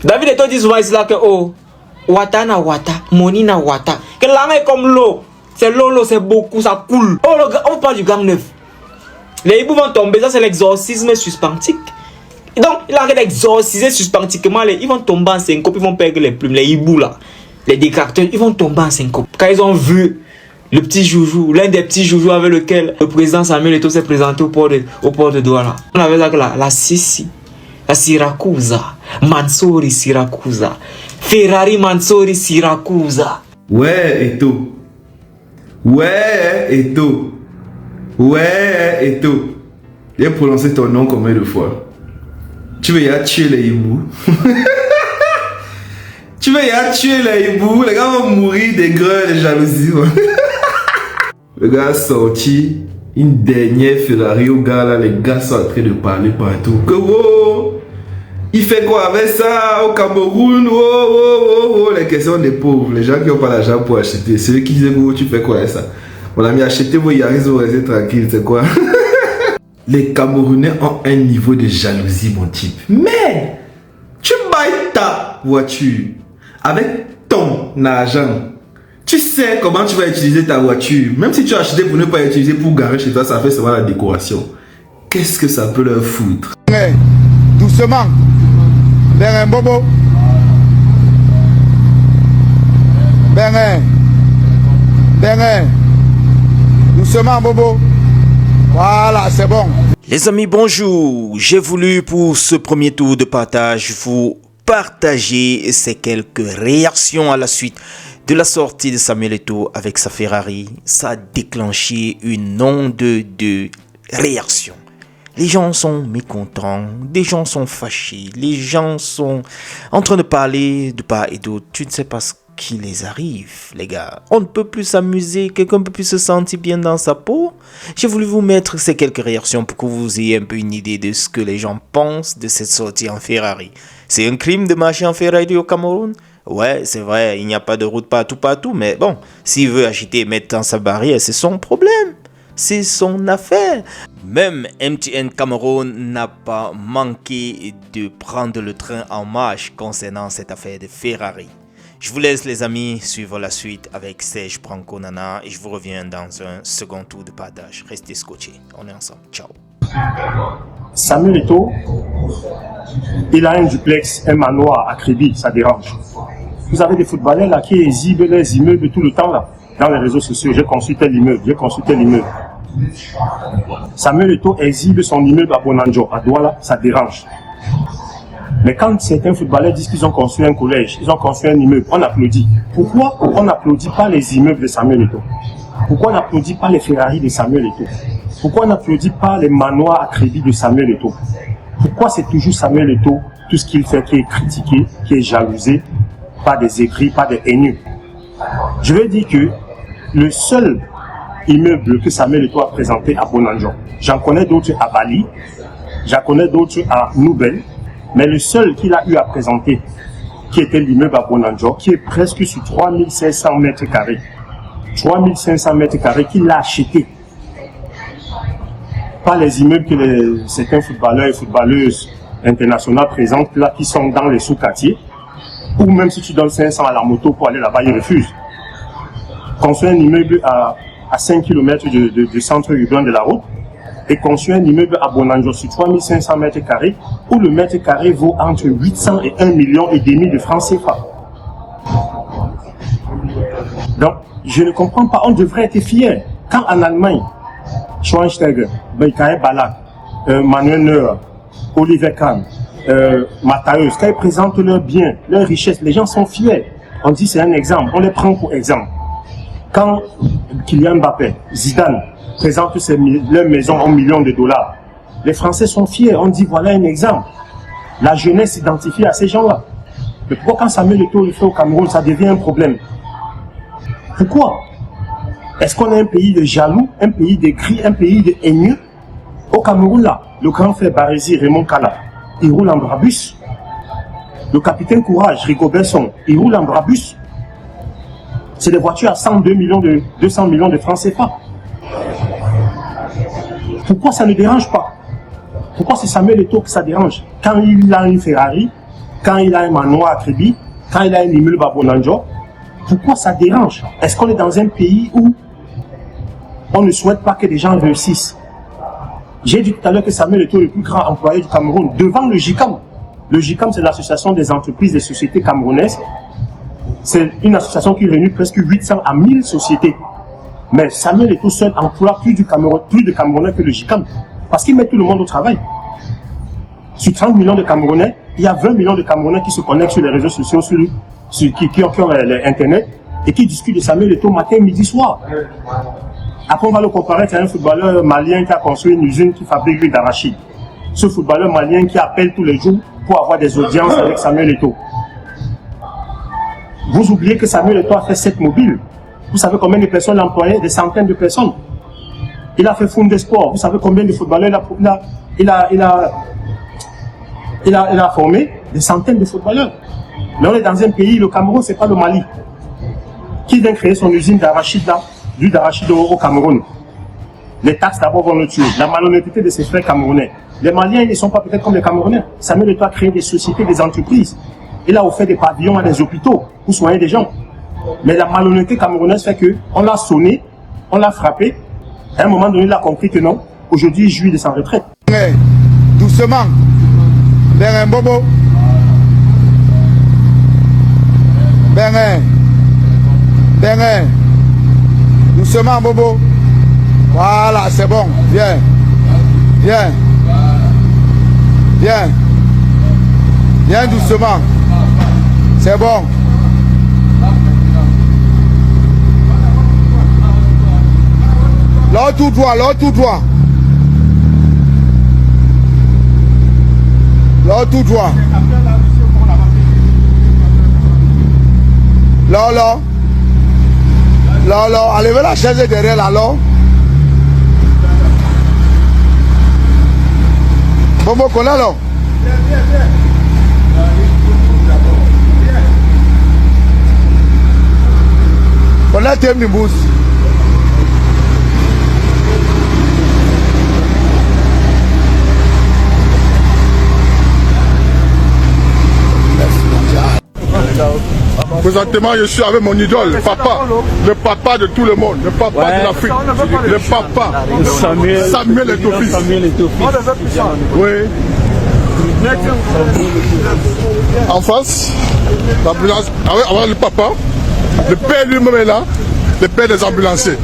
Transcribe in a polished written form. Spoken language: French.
David Eto'o dit souvent ici là que oh, Wata na Wata, Moni na Wata. Que l'argent est comme l'eau. C'est l'eau, c'est beaucoup, ça coule. Oh, on parle du gang neuf. Les hiboux vont tomber, ça c'est l'exorcisme suspentique. Donc, il arrête d'exorciser suspentiquement, ils vont tomber en syncope, ils vont perdre les plumes, les hiboux là, les détracteurs, ils vont tomber en syncope. Quand ils ont vu le petit joujou, l'un des petits joujous avec lequel le président Samuel Eto'o s'est présenté au port de Douala. On avait là la Sissi, la Siracusa, Mansouri Siracusa, Ferrari Mansouri Siracusa. Ouais, Eto'o. Ouais, Eto'o. Ouais, Eto'o. J'ai prononcé ton nom combien de fois? Tu veux y aller tuer les hiboux? Tu veux y aller tuer les hiboux? Les gars vont mourir des greux de jalousie. Le gars a sorti une dernière Ferrari au gars là. Les gars sont en train de parler partout. Que wow! Il fait quoi avec ça au Cameroun? Oh, les questions des pauvres. Les gens qui n'ont pas l'argent pour acheter. Ceux qui disent oh, tu fais quoi avec ça? Mon ami, achetez vos Yaris, vous restez tranquille. C'est quoi? Les Camerounais ont un niveau de jalousie, mon type. Mais, tu bailles ta voiture avec ton argent. Tu sais comment tu vas utiliser ta voiture. Même si tu as acheté pour ne pas utiliser pour garer chez toi, ça fait seulement la décoration. Qu'est-ce que ça peut leur foutre? Doucement. Vers un bobo. Doucement, bobo. Voilà, c'est bon. Les amis, bonjour. J'ai voulu pour ce premier tour de partage vous partager ces quelques réactions à la suite de la sortie de Samuel Eto'o avec sa Ferrari. Ça a déclenché une onde de réactions. Les gens sont mécontents, des gens sont fâchés, les gens sont en train de parler de part et d'autre. Tu ne sais pas ce qui les arrive, les gars. On ne peut plus s'amuser, quelqu'un ne peut plus se sentir bien dans sa peau. J'ai voulu vous mettre ces quelques réactions pour que vous ayez un peu une idée de ce que les gens pensent de cette sortie en Ferrari. C'est un crime de marcher en Ferrari au Cameroun? Ouais, c'est vrai, il n'y a pas de route partout, mais bon, s'il veut agiter et mettre dans sa barrière, c'est son problème. C'est son affaire. Même MTN Cameroun n'a pas manqué de prendre le train en marche concernant cette affaire de Ferrari. Je vous laisse les amis suivre la suite avec Serge Branco Nana et je vous reviens dans un second tour de partage. Restez scotchés, on est ensemble, ciao. Samuel Eto'o, il a un duplex, un manoir à Créby, ça dérange. Vous avez des footballeurs là qui exhibent les immeubles tout le temps là, dans les réseaux sociaux. J'ai consulté l'immeuble, Samuel Eto'o exhibe son immeuble à Bonanjo, à Douala, ça dérange. Mais quand certains footballeurs disent qu'ils ont construit un collège, ils ont construit un immeuble, on applaudit. Pourquoi on n'applaudit pas les immeubles de Samuel Eto'o? Pourquoi on n'applaudit pas les Ferrari de Samuel Eto'o? Pourquoi on n'applaudit pas les manoirs à crédit de Samuel Eto'o? Pourquoi c'est toujours Samuel Eto'o, tout ce qu'il fait, qui est critiqué, qui est jalousé, pas des écrits, pas des haineux? Je veux dire que le seul immeuble que Samuel Eto'o a présenté à Bonanjo, j'en connais d'autres à Bali, j'en connais d'autres à Nouvelle, mais le seul qu'il a eu à présenter, qui était l'immeuble à Bonanjo, qui est presque sur 3500 mètres carrés. 3500 mètres carrés qu'il a acheté. Pas les immeubles que certains footballeurs et footballeuses internationaux présentent là, qui sont dans les sous-quartiers, ou même si tu donnes 500 à la moto pour aller là-bas, ils refusent. Construire un immeuble à 5 km du centre urbain de la route, et construire un immeuble à Bonanjo sur 3500 mètres carrés, où le mètre carré vaut entre 800 et 1,5 million de francs CFA. Donc, je ne comprends pas, on devrait être fier. Quand en Allemagne, Schweinsteiger, Beikae Balak, Manuel Neuer, Oliver Kahn, Matthäus, quand ils présentent leurs biens, leurs richesses, les gens sont fiers. On dit c'est un exemple, on les prend pour exemple. Quand Kylian Mbappé, Zidane, présentent leur maison en millions de dollars, les Français sont fiers, on dit voilà un exemple. La jeunesse s'identifie à ces gens-là. Mais pourquoi quand Samuel Eto'o le fait au Cameroun, ça devient un problème? Pourquoi? Est-ce qu'on est un pays de jaloux, un pays de cris, un pays de haineux? Au Cameroun, là, le grand frère Barézy, Raymond Kala, il roule en Brabus. Le capitaine Courage, Rigo Besson, il roule en Brabus. C'est des voitures à 200 millions de francs CFA. Pourquoi ça ne dérange pas? Pourquoi c'est Samuel Eto'o que ça dérange? Quand il a une Ferrari, quand il a un manoir à Kribi, quand il a un immeuble à Bonanjo, pourquoi ça dérange? Est-ce qu'on est dans un pays où on ne souhaite pas que les gens réussissent? J'ai dit tout à l'heure que Samuel Eto'o est le plus grand employé du Cameroun devant le JICAM. Le JICAM, c'est l'association des entreprises et sociétés camerounaises. C'est une association qui réunit presque 800 à 1000 sociétés. Mais Samuel Eto'o seul emploie plus de Camerounais que le JICAM. Parce qu'il met tout le monde au travail. Sur 30 millions de Camerounais, il y a 20 millions de Camerounais qui se connectent sur les réseaux sociaux, qui ont Internet, et qui discutent de Samuel Eto'o matin, midi, soir. Après, on va le comparer à un footballeur malien qui a construit une usine qui fabrique l'huile d'arachide. Ce footballeur malien qui appelle tous les jours pour avoir des audiences avec Samuel Eto'o. Vous oubliez que Samuel Eto'o a fait 7 mobiles. Vous savez combien de personnes il a employé? Des centaines de personnes. Il a fait Foundé Sport. Vous savez combien de footballeurs il a formé? Des centaines de footballeurs. Mais on est dans un pays, le Cameroun, c'est pas le Mali. Qui vient créer son usine d'arachide là, d'huile d'arachide au Cameroun? Les taxes d'abord vont le tuer. La malhonnêteté de ses frères camerounais. Les Maliens, ils ne sont pas peut-être comme les Camerounais. Samuel Eto'o a créé des sociétés, des entreprises. Il a offert des pavillons à des hôpitaux pour soigner des gens. Mais la malhonnêteté camerounaise fait que on l'a sonné, on l'a frappé. À un moment donné, il a compris que non. Aujourd'hui, il jouit de sa retraite. Doucement. Vers un bobo. Bengen. Doucement, bobo. Voilà, c'est bon. Viens. Viens doucement. C'est bon. Là tout droit. Là tout droit. Là. Enlevez la chaise derrière là. Bobo connaît là. On a terminé bous. Présentement, je suis avec mon idole, le papa de tout le monde, le papa de l'Afrique, le papa Samuel Eto'o. Oui. En face, l'ambulance, avec le papa, le père lui-même est là, le père des ambulanciers.